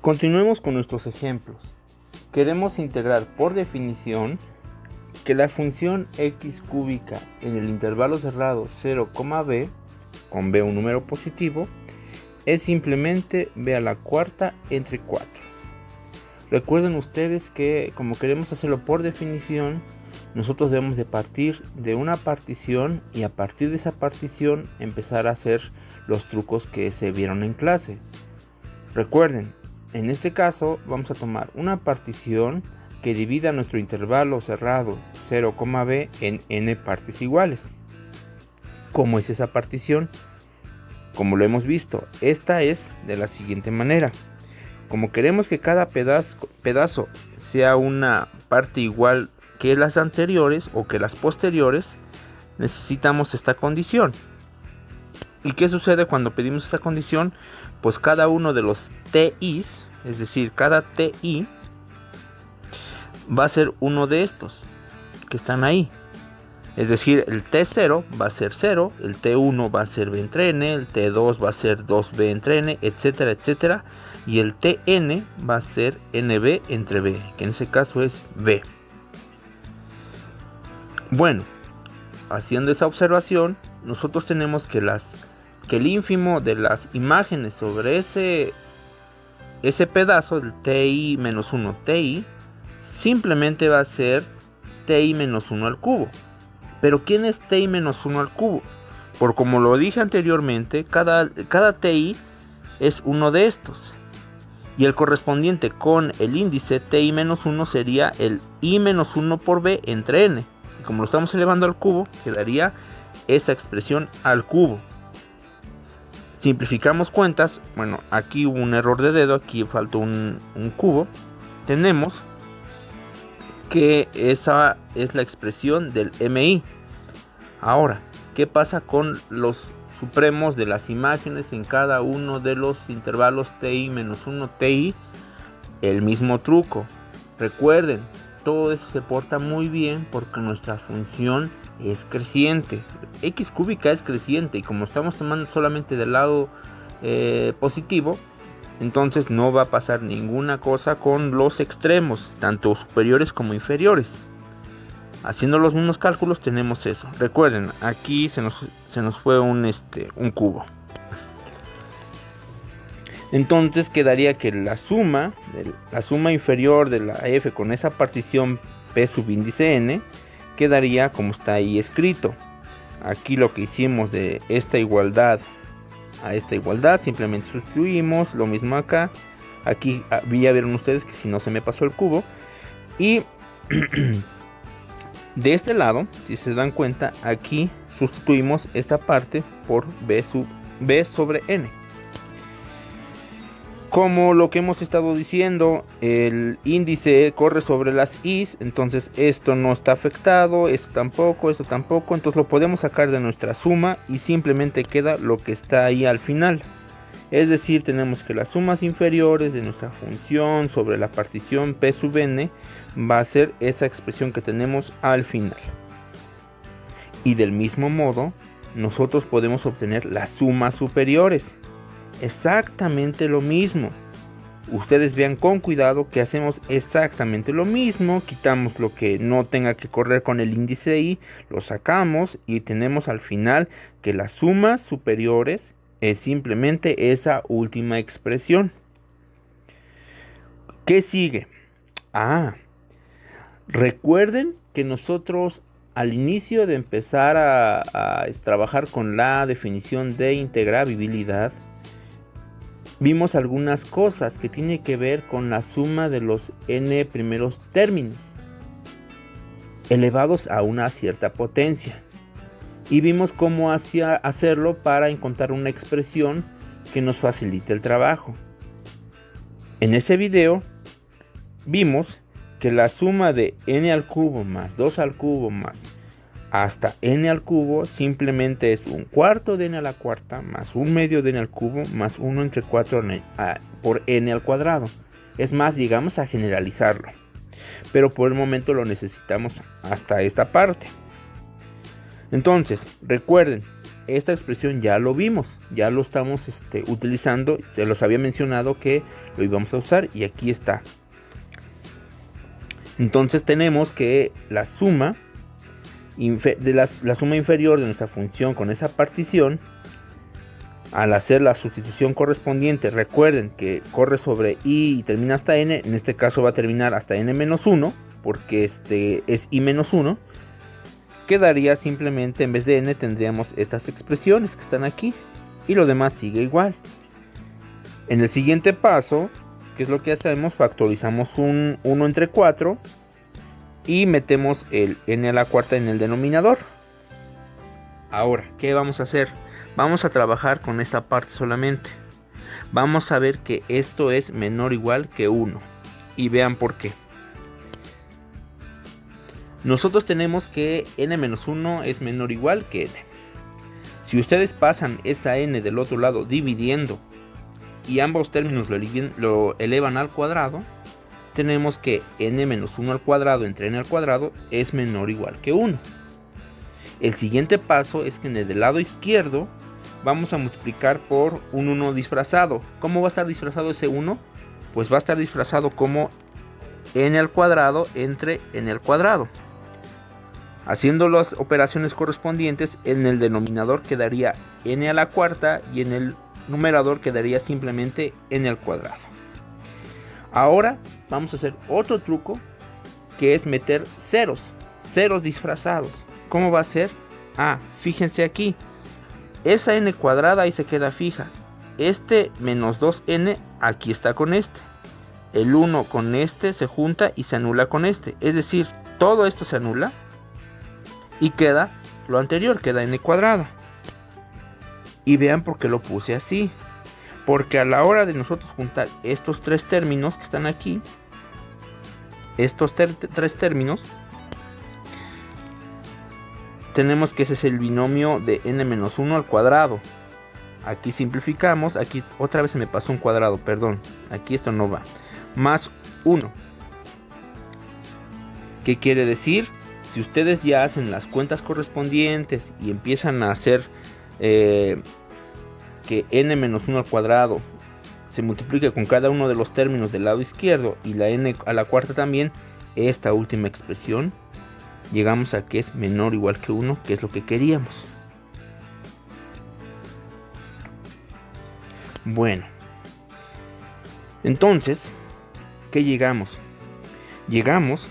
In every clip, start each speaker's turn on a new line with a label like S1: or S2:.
S1: Continuemos con nuestros ejemplos. Queremos integrar por definición que la función x cúbica en el intervalo cerrado 0, b, con b un número positivo, es simplemente b a la cuarta entre 4. Recuerden ustedes que como queremos hacerlo por definición, nosotros debemos de partir de una partición y a partir de esa partición empezar a hacer los trucos que se vieron en clase. Recuerden, en este caso vamos a tomar una partición que divida nuestro intervalo cerrado 0, b en n partes iguales. ¿Cómo es esa partición? Como lo hemos visto, esta es de la siguiente manera. Como queremos que cada pedazo sea una parte igual que las anteriores o que las posteriores, necesitamos esta condición. ¿Y qué sucede cuando pedimos esta condición? Pues cada uno de los TIs, es decir, cada TI va a ser uno de estos que están ahí. Es decir, el T0 va a ser 0, el T1 va a ser B entre N, el T2 va a ser 2B entre N, etcétera, etcétera. Y el Tn va a ser NB entre B, que en ese caso es B. Bueno, haciendo esa observación, nosotros tenemos que el ínfimo de las imágenes sobre ese pedazo del TI menos 1 TI simplemente va a ser TI menos 1 al cubo. Pero ¿quién es TI menos 1 al cubo? Por como lo dije anteriormente, cada TI es uno de estos. Y el correspondiente con el índice TI menos 1 sería el I menos 1 por B entre N. Y como lo estamos elevando al cubo, quedaría esa expresión al cubo. Simplificamos cuentas. Bueno, aquí hubo un error de dedo, aquí faltó un cubo. Tenemos que esa es la expresión del MI. Ahora, ¿qué pasa con los supremos de las imágenes en cada uno de los intervalos TI menos 1 TI? El mismo truco. Recuerden, todo eso se porta muy bien porque nuestra función es creciente. X cúbica es creciente y como estamos tomando solamente del lado positivo, entonces no va a pasar ninguna cosa con los extremos, tanto superiores como inferiores. Haciendo los mismos cálculos tenemos eso. Recuerden, aquí se nos fue un cubo. Entonces quedaría que la suma inferior de la f con esa partición p subíndice n quedaría como está ahí escrito. Aquí lo que hicimos de esta igualdad a esta igualdad, simplemente sustituimos, lo mismo acá. Aquí ya vieron ustedes que si no se me pasó el cubo. Y de este lado, si se dan cuenta, aquí sustituimos esta parte por b sobre n. Como lo que hemos estado diciendo, el índice corre sobre las i's, entonces esto no está afectado, esto tampoco, entonces lo podemos sacar de nuestra suma y simplemente queda lo que está ahí al final. Es decir, tenemos que las sumas inferiores de nuestra función sobre la partición p sub n va a ser esa expresión que tenemos al final. Y del mismo modo, nosotros podemos obtener las sumas superiores. Exactamente lo mismo. Ustedes vean con cuidado que hacemos exactamente lo mismo. Quitamos lo que no tenga que correr con el índice i, lo sacamos y tenemos al final que las sumas superiores es simplemente esa última expresión. ¿Qué sigue? Recuerden que nosotros al inicio de empezar a trabajar con la definición de integrabilidad, vimos algunas cosas que tienen que ver con la suma de los n primeros términos elevados a una cierta potencia. Y vimos cómo hacerlo para encontrar una expresión que nos facilite el trabajo. En ese video vimos que la suma de n al cubo más 2 al cubo más hasta n al cubo simplemente es un cuarto de n a la cuarta más un medio de n al cubo más 1 entre 4 por n al cuadrado. Es más, llegamos a generalizarlo, pero por el momento lo necesitamos hasta esta parte. Entonces, recuerden, esta expresión ya lo vimos, ya lo estamos utilizando, se los había mencionado que lo íbamos a usar y aquí está. Entonces tenemos que la suma la suma inferior de nuestra función con esa partición, al hacer la sustitución correspondiente, recuerden que corre sobre i y termina hasta n, en este caso va a terminar hasta n-1, porque es i-1, quedaría simplemente, en vez de n tendríamos estas expresiones que están aquí, y lo demás sigue igual. En el siguiente paso, ¿qué es lo que hacemos? Factorizamos un 1 entre 4 y metemos el n a la cuarta en el denominador. Ahora, ¿qué vamos a hacer? Vamos a trabajar con esta parte solamente. Vamos a ver que esto es menor o igual que 1. Y vean por qué. Nosotros tenemos que n-1 es menor o igual que n. Si ustedes pasan esa n del otro lado dividiendo y ambos términos lo elevan al cuadrado, tenemos que n-1 al cuadrado entre n al cuadrado es menor o igual que 1. El siguiente paso es que en el lado izquierdo vamos a multiplicar por un 1 disfrazado. ¿Cómo va a estar disfrazado ese 1? Pues va a estar disfrazado como n al cuadrado entre n al cuadrado. Haciendo las operaciones correspondientes, en el denominador quedaría n a la cuarta y en el numerador quedaría simplemente n al cuadrado. Ahora vamos a hacer otro truco, que es meter ceros disfrazados. ¿Cómo va a ser? Fíjense aquí, esa n cuadrada ahí se queda fija, menos 2n aquí está con el 1 con se junta y se anula con es decir, todo esto se anula y queda lo anterior, queda n cuadrada. Y vean por qué lo puse así, porque a la hora de nosotros juntar estos tres términos que están aquí, estos tres términos, tenemos que ese es el binomio de n-1 al cuadrado. Aquí simplificamos, aquí otra vez se me pasó un cuadrado, perdón, aquí esto no va, más 1. ¿Qué quiere decir? Si ustedes ya hacen las cuentas correspondientes y empiezan a hacer que n-1 al cuadrado se multiplique con cada uno de los términos del lado izquierdo y la n a la cuarta también, esta última expresión, llegamos a que es menor o igual que 1, que es lo que queríamos. Bueno, entonces, ¿qué llegamos? Llegamos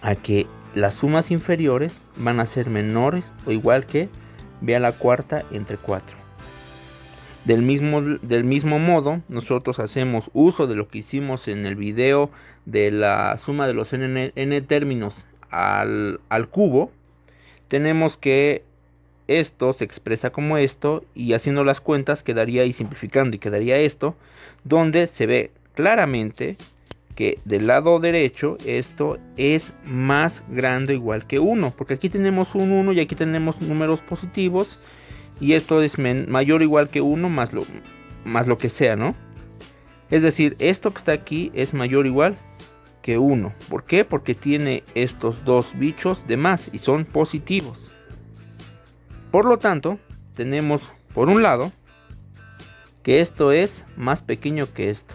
S1: a que las sumas inferiores van a ser menores o igual que b a la cuarta entre 4. Del mismo modo, nosotros hacemos uso de lo que hicimos en el video de la suma de los n términos al cubo. Tenemos que esto se expresa como esto, y haciendo las cuentas quedaría, y simplificando, y quedaría esto, donde se ve claramente que del lado derecho esto es más grande o igual que 1, porque aquí tenemos un 1 y aquí tenemos números positivos, y esto es mayor o igual que 1 más lo que sea, ¿no? Es decir, esto que está aquí es mayor o igual que 1. ¿Por qué? Porque tiene estos dos bichos de más y son positivos. Por lo tanto, tenemos por un lado que esto es más pequeño que esto.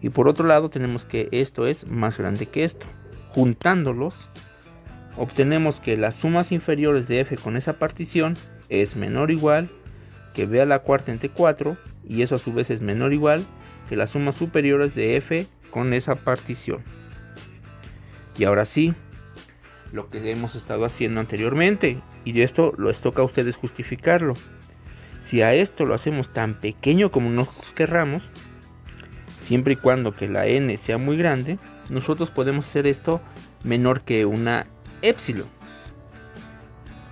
S1: Y por otro lado tenemos que esto es más grande que esto. Juntándolos, obtenemos que las sumas inferiores de f con esa partición es menor o igual que b a la cuarta entre 4, y eso a su vez es menor o igual que las sumas superiores de f con esa partición. Y ahora sí, lo que hemos estado haciendo anteriormente, y de esto les toca a ustedes justificarlo. Si a esto lo hacemos tan pequeño como nosotros querramos, siempre y cuando que la n sea muy grande, nosotros podemos hacer esto menor que una épsilon.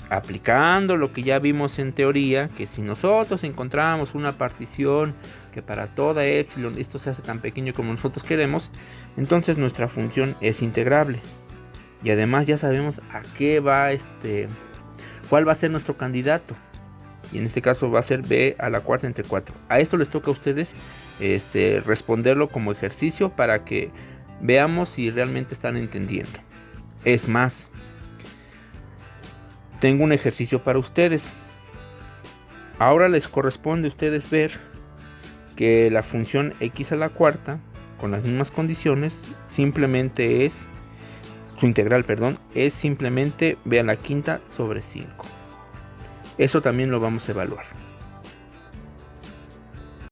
S1: Aplicando lo que ya vimos en teoría, que si nosotros encontramos una partición que para toda épsilon esto se hace tan pequeño como nosotros queremos, entonces nuestra función es integrable. Y además ya sabemos a qué va cuál va a ser nuestro candidato. Y en este caso va a ser b a la cuarta entre 4. A esto les toca a ustedes responderlo como ejercicio para que veamos si realmente están entendiendo. Es más, tengo un ejercicio para ustedes. Ahora les corresponde a ustedes ver que la función x a la cuarta, con las mismas condiciones, simplemente es, su integral, es simplemente b a la quinta sobre 5. Eso también lo vamos a evaluar.